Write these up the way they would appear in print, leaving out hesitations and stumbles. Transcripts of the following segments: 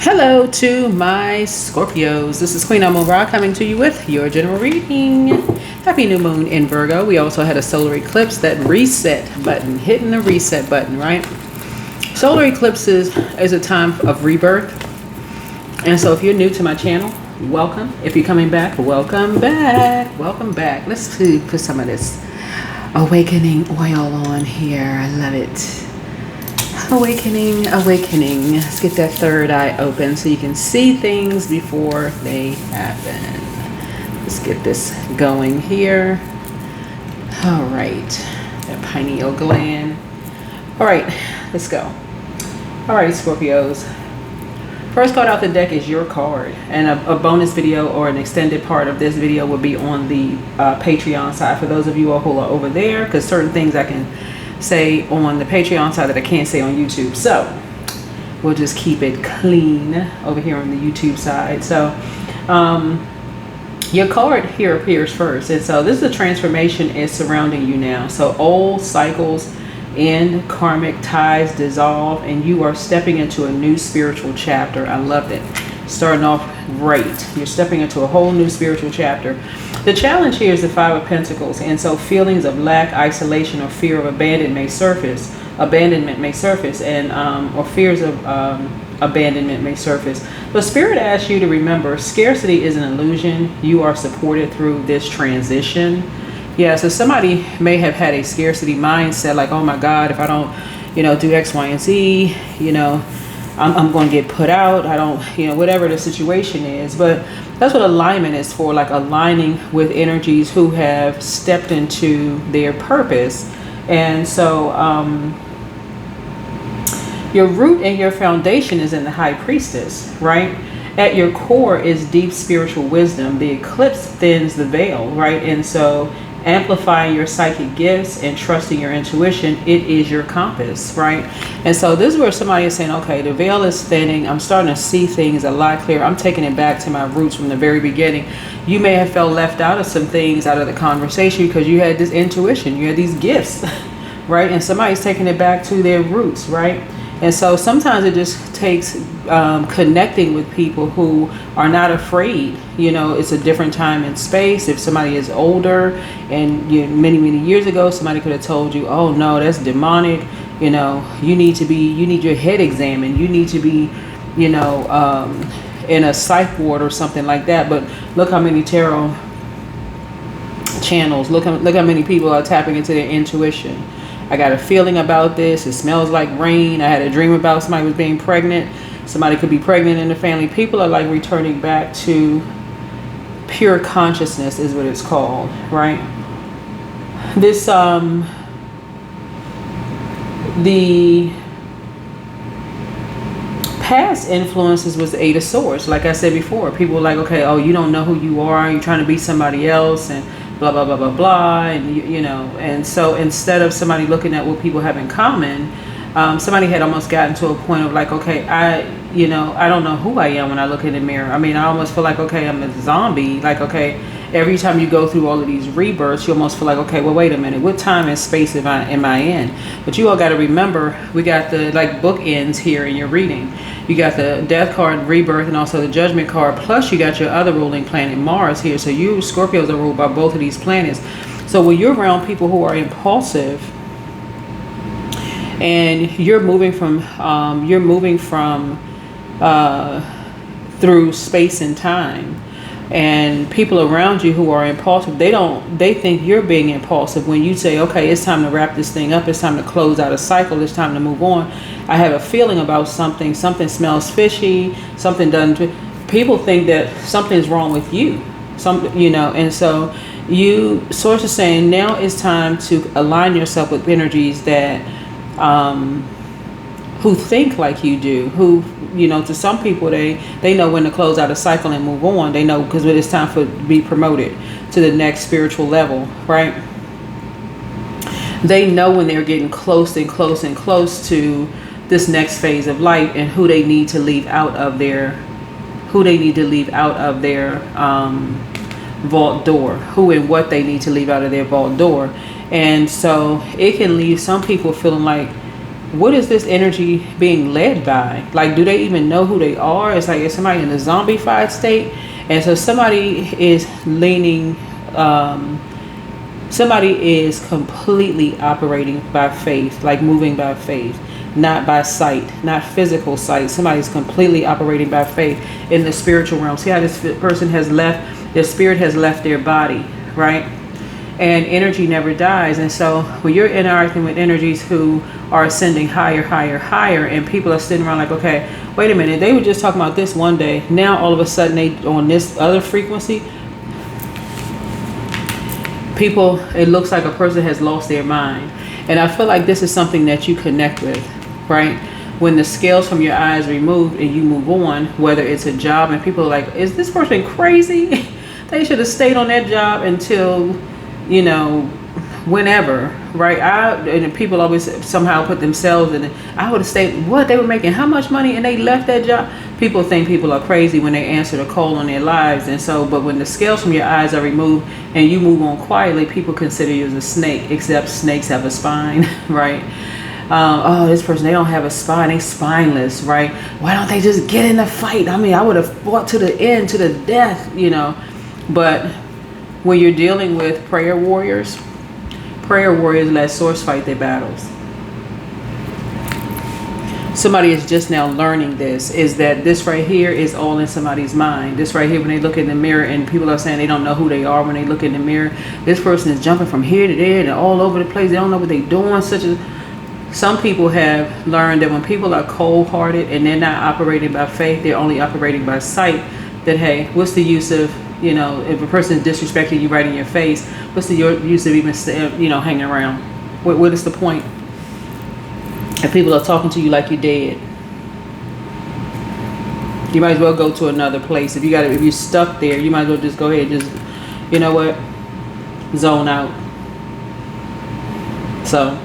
Hello to my Scorpios. This is Queen Amora coming to you with your general reading. Happy new moon in Virgo. We also had a solar eclipse, that reset button, hitting the reset button, right? Solar eclipses is a time of rebirth. And so if you're new to my channel, welcome. If you're coming back, welcome back. Welcome back. Let's put some of this awakening oil on here. I love it. Awakening. Let's get that third eye open so you can see things before they happen. Let's get this going here. All right, that pineal gland. All right, let's go. All right, Scorpios. First card out the deck is your card, and a bonus video or an extended part of this video will be on the Patreon side for those of you all who are over there, because certain things I can say on the Patreon side that I can't say on YouTube. So we'll just keep it clean over here on the YouTube side. So your card here appears first, and so this is the transformation is surrounding you now. So old cycles end, karmic ties dissolve, and you are stepping into a new spiritual chapter. I love it. Starting off great. You're stepping into a whole new spiritual chapter. The challenge here is the Five of Pentacles, and so feelings of lack, isolation, or fear of abandonment may surface. And or fears of abandonment may surface. But Spirit asks you to remember, scarcity is an illusion. You are supported through this transition. Yeah, so somebody may have had a scarcity mindset, like, oh my God, if I don't, do X, Y, and Z, I'm going to get put out. I don't, whatever the situation is. But that's what alignment is for, like aligning with energies who have stepped into their purpose. And so your root and your foundation is in the High Priestess, right? At your core is deep spiritual wisdom. The eclipse thins the veil, right? And so amplifying your psychic gifts and trusting your intuition, it is your compass, right? And so this is where somebody is saying, okay, the veil is thinning. I'm starting to see things a lot clearer. I'm taking it back to my roots from the very beginning. You may have felt left out of some things out of the conversation because you had this intuition, you had these gifts, right? And somebody's taking it back to their roots, right? And so sometimes it just takes connecting with people who are not afraid. It's a different time and space. If somebody is older and many years ago, somebody could have told you, oh no, that's demonic. You need your head examined. You need to be, in a psych ward or something like that. But look how many tarot channels, look how many people are tapping into their intuition. I got a feeling about this. It smells like rain. I had a dream about somebody was being pregnant. Somebody could be pregnant in the family. People are like returning back to pure consciousness is what it's called, right? This, the past influences was the Eight of Swords. Like I said before, people were like, okay, oh, you don't know who you are. You're trying to be somebody else and blah, blah, blah, blah, blah. And, and so instead of somebody looking at what people have in common, somebody had almost gotten to a point of like, okay, I don't know who I am when I look in the mirror. I mean, I almost feel like, okay, I'm a zombie. Like, okay, every time you go through all of these rebirths, you almost feel like, okay, well, wait a minute. What time and space am I in? But you all got to remember, we got the bookends here in your reading. You got the death card, rebirth, and also the judgment card. Plus you got your other ruling planet, Mars, here. So you Scorpios are ruled by both of these planets. So when you're around people who are impulsive, and you're moving from through space and time, and people around you who are impulsive, they think you're being impulsive when you say, okay, it's time to wrap this thing up, it's time to close out a cycle, it's time to move on. I have a feeling about something smells fishy, something doesn't, people think that something's wrong with you, and so you sort of saying now it's time to align yourself with energies that who think like you do, who, to some people, they know when to close out a cycle and move on. They know because it's time to be promoted to the next spiritual level, right? They know when they're getting close and close and close to this next phase of life and who they need to leave out of their, vault door, who and what they need to leave out of their vault door. And so it can leave some people feeling like what is this energy being led by? Like, do they even know who they are? It's like, is somebody in a zombified state? And so somebody is leaning, somebody is completely operating by faith, like moving by faith, not by sight, not physical sight. Somebody's completely operating by faith in the spiritual realm. See how this person has left, their spirit has left their body, right? And energy never dies. And so when you're interacting with energies who are ascending higher, higher, higher, and people are sitting around like, okay, wait a minute, they were just talking about this one day. Now all of a sudden they on this other frequency. People, it looks like a person has lost their mind. And I feel like this is something that you connect with, right? When the scales from your eyes removed and you move on, whether it's a job and people are like, is this person crazy? They should have stayed on that job until, you know, whenever, right? And people always somehow put themselves in it. I would have stayed. What, they were making how much money and they left that job? People think people are crazy when they answer the call on their lives. And so, but when the scales from your eyes are removed and you move on quietly, people consider you as a snake, except snakes have a spine, right? Oh, this person, they don't have a spine, they spineless, right? Why don't they just get in the fight? I mean, I would have fought to the end, to the death, you know. But when you're dealing with prayer warriors let source fight their battles. Somebody is just now learning this, is that this right here is all in somebody's mind. This right here, when they look in the mirror and people are saying they don't know who they are when they look in the mirror, this person is jumping from here to there and all over the place. They don't know what they're doing. Some people have learned that when people are cold-hearted and they're not operating by faith, they're only operating by sight, that, hey, what's the use of, you know, if a person is disrespecting you right in your face, what's the use of even, you know, hanging around? What is the point? If people are talking to you like you're dead, you might as well go to another place. If you're stuck there, you might as well just go ahead and just, you know what, zone out. So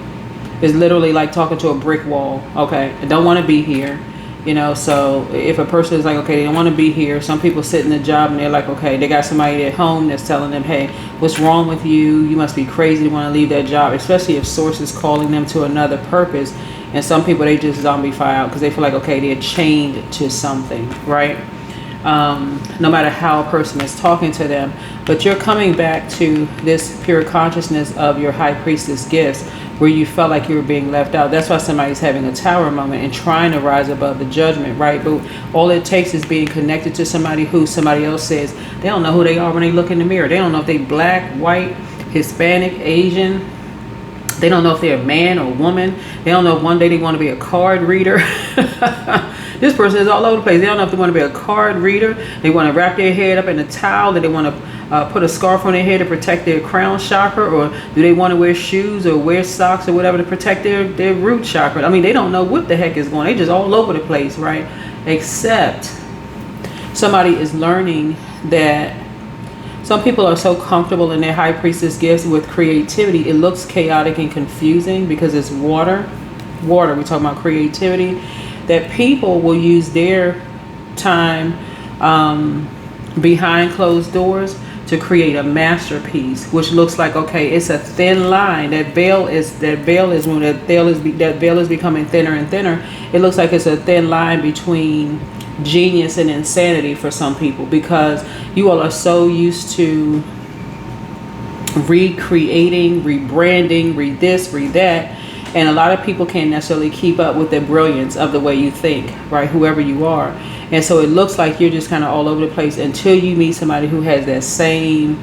it's literally like talking to a brick wall. Okay, I don't want to be here. You know, so if a person is like, okay, they don't want to be here. Some people sit in the job and they're like, okay, they got somebody at home that's telling them, hey, what's wrong with you? You must be crazy to want to leave that job, especially if source is calling them to another purpose. And some people, they just zombify out because they feel like, okay, they're chained to something, right? No matter how a person is talking to them. But you're coming back to this pure consciousness of your high priestess gifts, where you felt like you were being left out. That's why somebody's having a tower moment and trying to rise above the judgment, right? But all it takes is being connected to somebody who somebody else says they don't know who they are when they look in the mirror. They don't know if they black, white, Hispanic, Asian. They don't know if they're a man or woman. They don't know if one day they want to be a card reader. This person is all over the place. They don't know if they want to be a card reader. They want to wrap their head up in a towel. That they want to put a scarf on their head to protect their crown chakra, or do they want to wear shoes or wear socks or whatever to protect their root chakra? I mean, they don't know what the heck is going on. They just all over the place, right? Except somebody is learning that some people are so comfortable in their high priestess gifts with creativity. It looks chaotic and confusing because it's water. We're talking about creativity. That people will use their time behind closed doors to create a masterpiece, which looks like, okay, it's a thin line. That veil is becoming thinner and thinner. It looks like it's a thin line between genius and insanity for some people, because you all are so used to recreating, rebranding, re this, re that, and a lot of people can't necessarily keep up with the brilliance of the way you think, right? Whoever you are. And so it looks like you're just kind of all over the place until you meet somebody who has that same,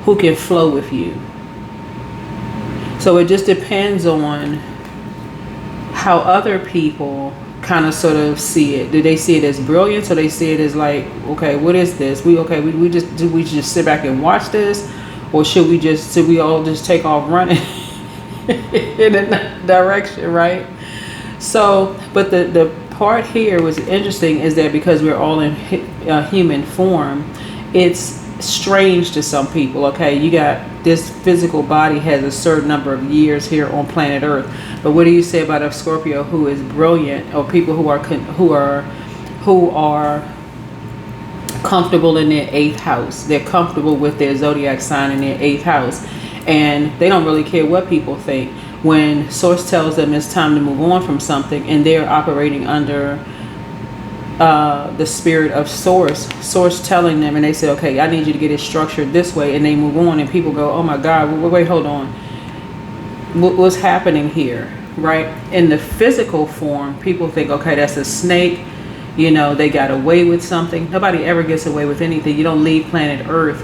who can flow with you. So it just depends on how other people kind of sort of see it. Do they see it as brilliance, or they see it as like, okay, what is this? We just sit back and watch this, or should we all just take off running in that direction, right? So, but the part here was interesting is that because we're all in human form, it's strange to some people. Okay, you got this physical body has a certain number of years here on planet Earth, but what do you say about a Scorpio who is brilliant, or people who are comfortable in their 8th house? They're comfortable with their zodiac sign in their 8th house, and they don't really care what people think. when source tells them it's time to move on from something, and they're operating under the spirit of source telling them, and they say, okay, I need you to get it structured this way, and they move on, and people go, oh my God, wait, hold on, what's happening here, right? In the physical form, people think, okay, that's a snake, you know, they got away with something. Nobody ever gets away with anything. You don't leave planet Earth.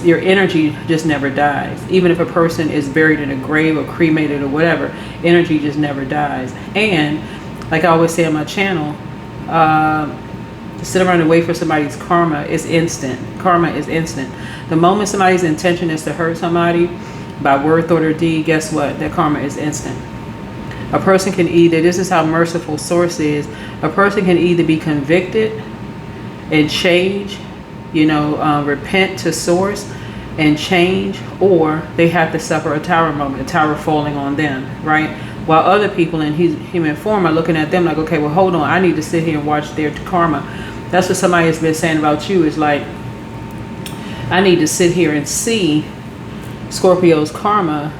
Your energy just never dies. Even if a person is buried in a grave or cremated or whatever, energy just never dies. And like I always say on my channel, to sit around and wait for somebody's karma is instant. Karma is instant. The moment somebody's intention is to hurt somebody by word, thought, or deed, guess what? That karma is instant. A person can either, this is how merciful source is, a person can either be convicted and change, you know, repent to source and change, or they have to suffer a tower moment, a tower falling on them, right? While other people in human form are looking at them like, okay, well, hold on, I need to sit here and watch their karma. That's what somebody has been saying about you, is like, I need to sit here and see Scorpio's karma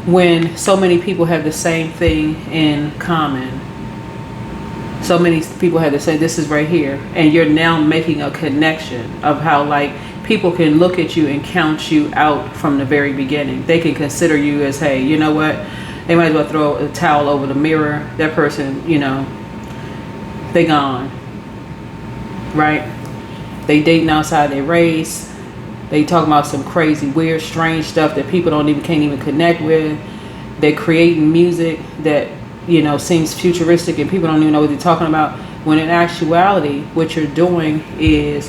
when so many people have the same thing in common. So many people have to say, this is right here. And you're now making a connection of how, like, people can look at you and count you out from the very beginning. They can consider you as, hey, you know what? They might as well throw a towel over the mirror. That person, you know, they gone. Right? They dating outside their race. They talking about some crazy, weird, strange stuff that people can't even connect with. They're creating music that, you know, seems futuristic and people don't even know what they're talking about. When in actuality, what you're doing is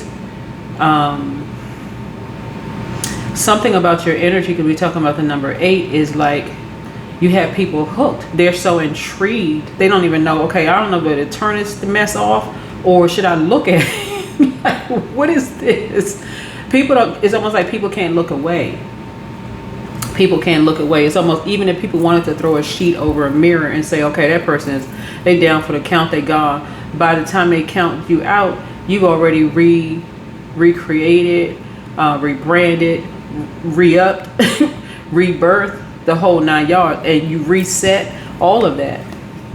something about your energy. Because we're talking about the number 8 is like, you have people hooked. They're so intrigued. They don't even know, okay, I don't know whether to turn this mess off or should I look at it? Like, what is this? People don't, it's almost like people can't look away. People can't look away. It's almost, even if people wanted to throw a sheet over a mirror and say, okay, that person is, they down for the count, they gone. By the time they count you out, you've already recreated, rebranded, re-upped, rebirth, the whole 9 yards, and you reset all of that,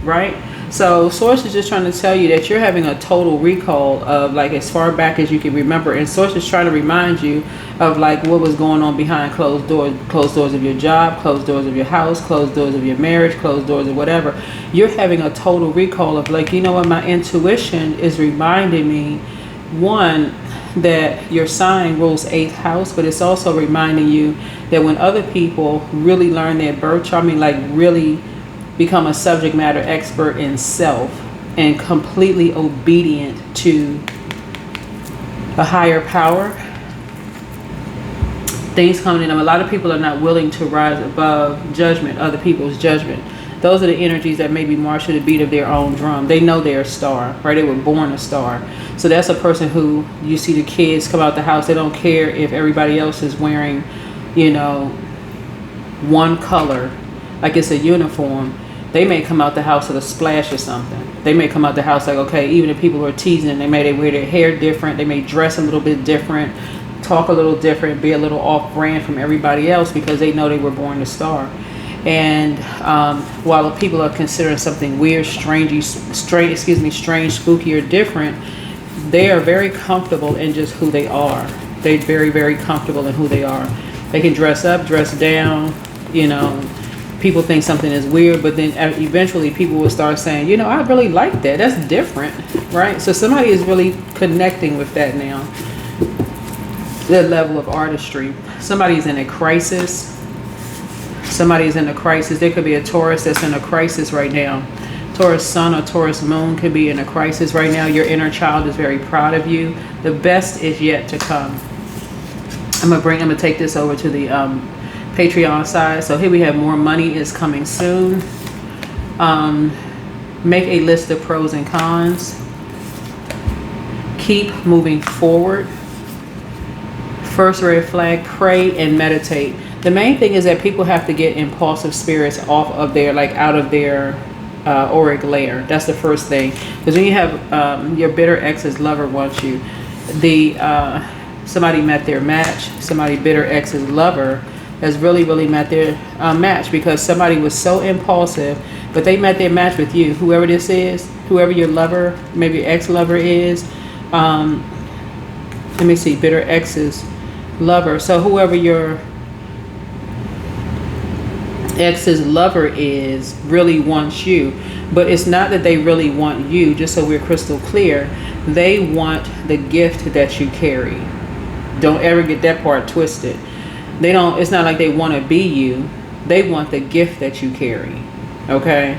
right? So source is just trying to tell you that you're having a total recall of, like, as far back as you can remember, and source is trying to remind you of, like, what was going on behind closed doors of your job, closed doors of your house, closed doors of your marriage, closed doors of whatever. You're having a total recall of, like, you know what, my intuition is reminding me, one, that your sign rules 8th house, but it's also reminding you that when other people really learn their birth chart, I mean, like, really become a subject matter expert in self and completely obedient to a higher power, things coming in them. A lot of people are not willing to rise above judgment, other people's judgment. Those are the energies that maybe march to the beat of their own drum. They know they're a star, right? They were born a star. So that's a person who, you see the kids come out the house, they don't care if everybody else is wearing, you know, one color, like it's a uniform. They may come out the house with a splash or something. They may come out the house like, okay, even if people are teasing, they may wear their hair different, they may dress a little bit different, talk a little different, be a little off brand from everybody else because they know they were born a star. And while people are considering something weird, strange, spooky, or different, they are very comfortable in just who they are. They're very, very comfortable in who they are. They can dress up, dress down, you know. People think something is weird, but then eventually people will start saying, you know, I really like that. That's different, right? So somebody is really connecting with that now. That level of artistry. Somebody's in a crisis. Somebody's in a crisis. There could be a Taurus that's in a crisis right now. Taurus Sun or Taurus Moon could be in a crisis right now. Your inner child is very proud of you. The best is yet to come. I'm gonna take this over to the Patreon side. So here we have more money is coming soon. Make a list of pros and cons. Keep moving forward. First red flag, pray and meditate. The main thing is that people have to get impulsive spirits off of their, like, out of their auric layer. That's the first thing. Because when you have your bitter ex's lover wants you, somebody met their match, somebody bitter ex's lover has really, really met their match, because somebody was so impulsive, but they met their match with you. Whoever this is, whoever your lover, maybe your ex-lover is. Let me see, bitter ex's lover. So whoever your ex's lover is really wants you. But it's not that they really want you, just so we're crystal clear. They want the gift that you carry. Don't ever get that part twisted. They don't, it's not like they want to be you. They want the gift that you carry. Okay?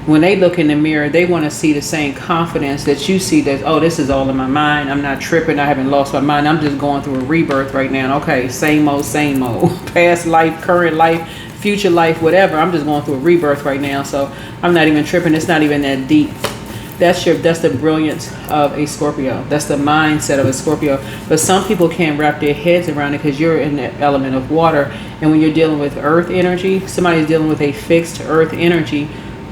When they look in the mirror, they want to see the same confidence that you see, that, oh, this is all in my mind. I'm not tripping. I haven't lost my mind. I'm just going through a rebirth right now. Okay, same old, same old. Past life, current life, future life, whatever. I'm just going through a rebirth right now. So I'm not even tripping. It's not even that deep. That's the brilliance of a Scorpio. That's the mindset of a Scorpio. But some people can't wrap their heads around it, because you're in the element of water. And when you're dealing with earth energy, somebody's dealing with a fixed earth energy,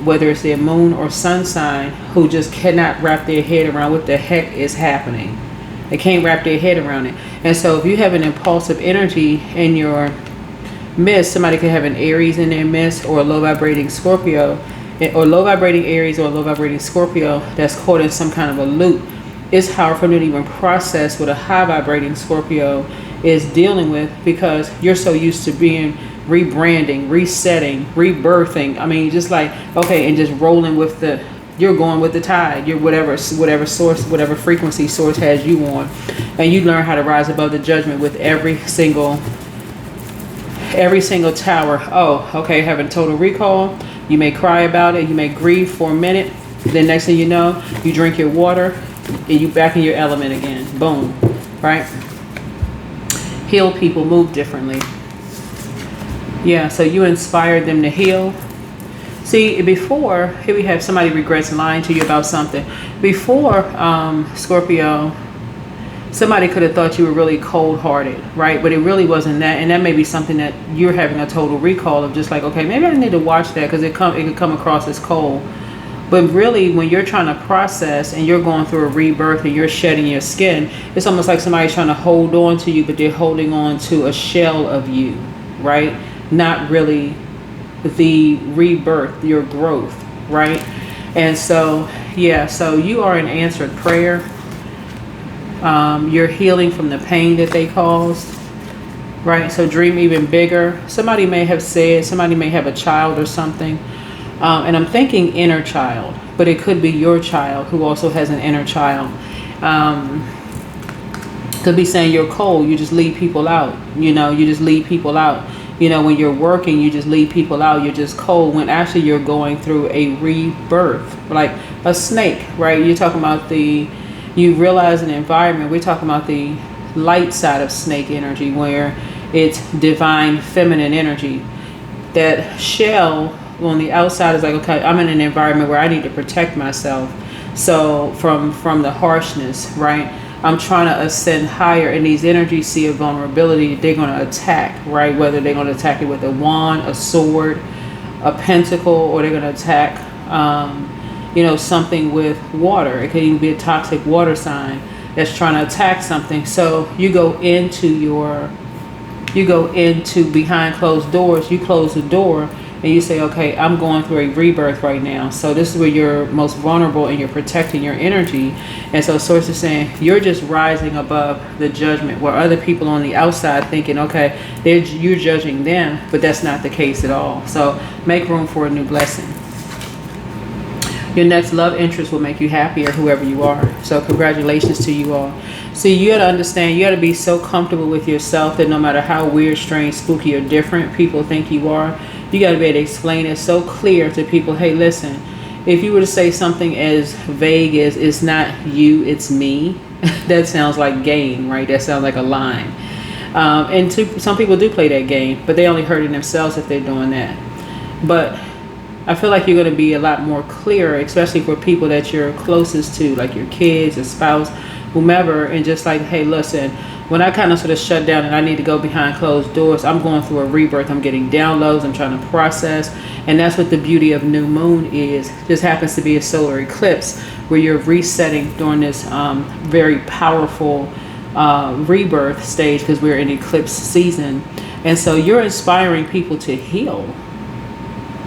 whether it's their moon or sun sign, who just cannot wrap their head around what the heck is happening. They can't wrap their head around it. And so if you have an impulsive energy in your midst, somebody could have an Aries in their midst, or a low vibrating Scorpio, or low vibrating Aries or low vibrating Scorpio that's caught in some kind of a loop. It's hard for them to even process what a high vibrating Scorpio is dealing with, because you're so used to being rebranding, resetting, rebirthing. I mean, just like, okay, and just rolling with the, you're going with the tide. You're whatever source, whatever frequency source has you on, and you learn how to rise above the judgment with every single tower. Oh, okay, having total recall. You may cry about it. You may grieve for a minute. Then next thing you know, you drink your water and you back in your element again. Boom, right? Heal people, move differently. Yeah, so you inspired them to heal. See, before, here we have somebody regrets lying to you about something. Before, Scorpio, somebody could have thought you were really cold-hearted, right? But it really wasn't that. And that may be something that you're having a total recall of, just like, okay, maybe I need to watch that, because it could come across as cold. But really, when you're trying to process and you're going through a rebirth and you're shedding your skin, it's almost like somebody's trying to hold on to you, but they're holding on to a shell of you, right? Not really the rebirth, your growth, right? And so, yeah, so you are an answered prayer. You're healing from the pain that they caused, right? So dream even bigger. Somebody may have a child or something. And I'm thinking inner child, but it could be your child who also has an inner child. Could be saying you're cold, you just leave people out. You just leave people out. When you're working, you just leave people out. You're just cold, when actually you're going through a rebirth, like a snake, right? You're talking about you realize an environment. We're talking about the light side of snake energy, where it's divine feminine energy. That shell on the outside is like, okay, I'm in an environment where I need to protect myself. So from the harshness, right? I'm trying to ascend higher, and these energies see a vulnerability. They're going to attack, right? Whether they're going to attack it with a wand, a sword, a pentacle, or they're going to attack, something with water. It could even be a toxic water sign that's trying to attack something. So you go into behind closed doors. You close the door and you say, okay, I'm going through a rebirth right now. So this is where you're most vulnerable, and you're protecting your energy. And so Source is saying you're just rising above the judgment, where other people on the outside thinking, okay, you're judging them, but that's not the case at all. So make room for a new blessing. Your next love interest will make you happier, whoever you are. So congratulations to you all. See, you got to understand, you got to be so comfortable with yourself that no matter how weird, strange, spooky, or different people think you are, you got to be able to explain it so clear to people. Hey, listen, if you were to say something as vague as, it's not you, it's me, that sounds like game, right? That sounds like a line. And some people do play that game, but they only hurting themselves if they're doing that. But I feel like you're going to be a lot more clear, especially for people that you're closest to, like your kids, your spouse, whomever, and just like, hey, listen, when I kind of sort of shut down and I need to go behind closed doors, I'm going through a rebirth. I'm getting downloads. I'm trying to process. And that's what the beauty of new moon is. This happens to be a solar eclipse where you're resetting during this very powerful rebirth stage, because we're in eclipse season. And so you're inspiring people to heal.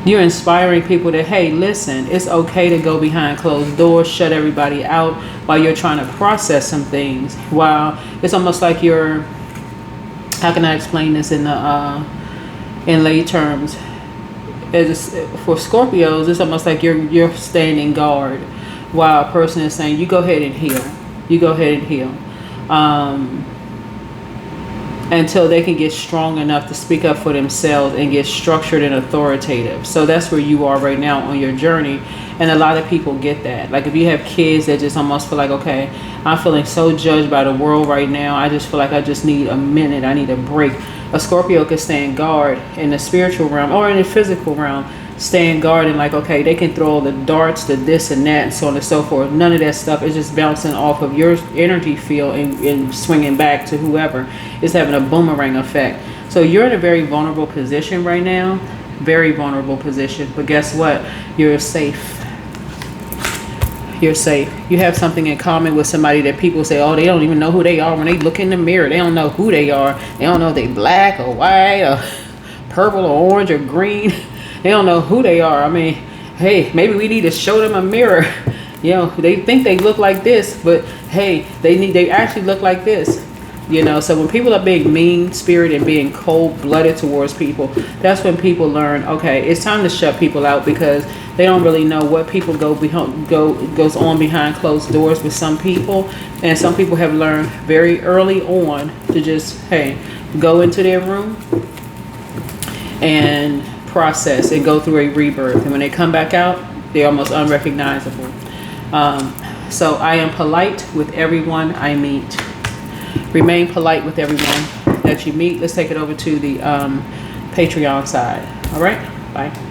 You're inspiring people that, hey, listen, it's okay to go behind closed doors, shut everybody out while you're trying to process some things. While it's almost like you're, how can I explain this in lay terms? For Scorpios, it's almost like you're standing guard while a person is saying, you go ahead and heal. You go ahead and heal. Until they can get strong enough to speak up for themselves and get structured and authoritative. So that's where you are right now on your journey. And a lot of people get that. Like if you have kids that just almost feel like, okay, I'm feeling so judged by the world right now. I just feel like I just need a minute. I need a break. A Scorpio can stand guard in the spiritual realm or in the physical realm. Stand guard and like, okay, they can throw the darts, the this and that, and so on and so forth. None of that stuff is just bouncing off of your energy field and swinging back to whoever. It's having a boomerang effect. So you're in a very vulnerable position right now. Very vulnerable position. But guess what? You're safe. You're safe. You have something in common with somebody that people say, oh, they don't even know who they are when they look in the mirror. They don't know who they are. They don't know if they black or white or purple or orange or green. They don't know who they are. I mean, hey, maybe we need to show them a mirror. You know, they think they look like this, but hey, they actually look like this. You know, so when people are being mean-spirited and being cold-blooded towards people, that's when people learn, okay, it's time to shut people out because they don't really know what people goes on behind closed doors with some people. And some people have learned very early on to just, hey, go into their room and process and go through a rebirth, and when they come back out, they're almost unrecognizable. So I am polite with everyone I meet. Remain polite with everyone that you meet. Let's take it over to the Patreon side. All right, bye.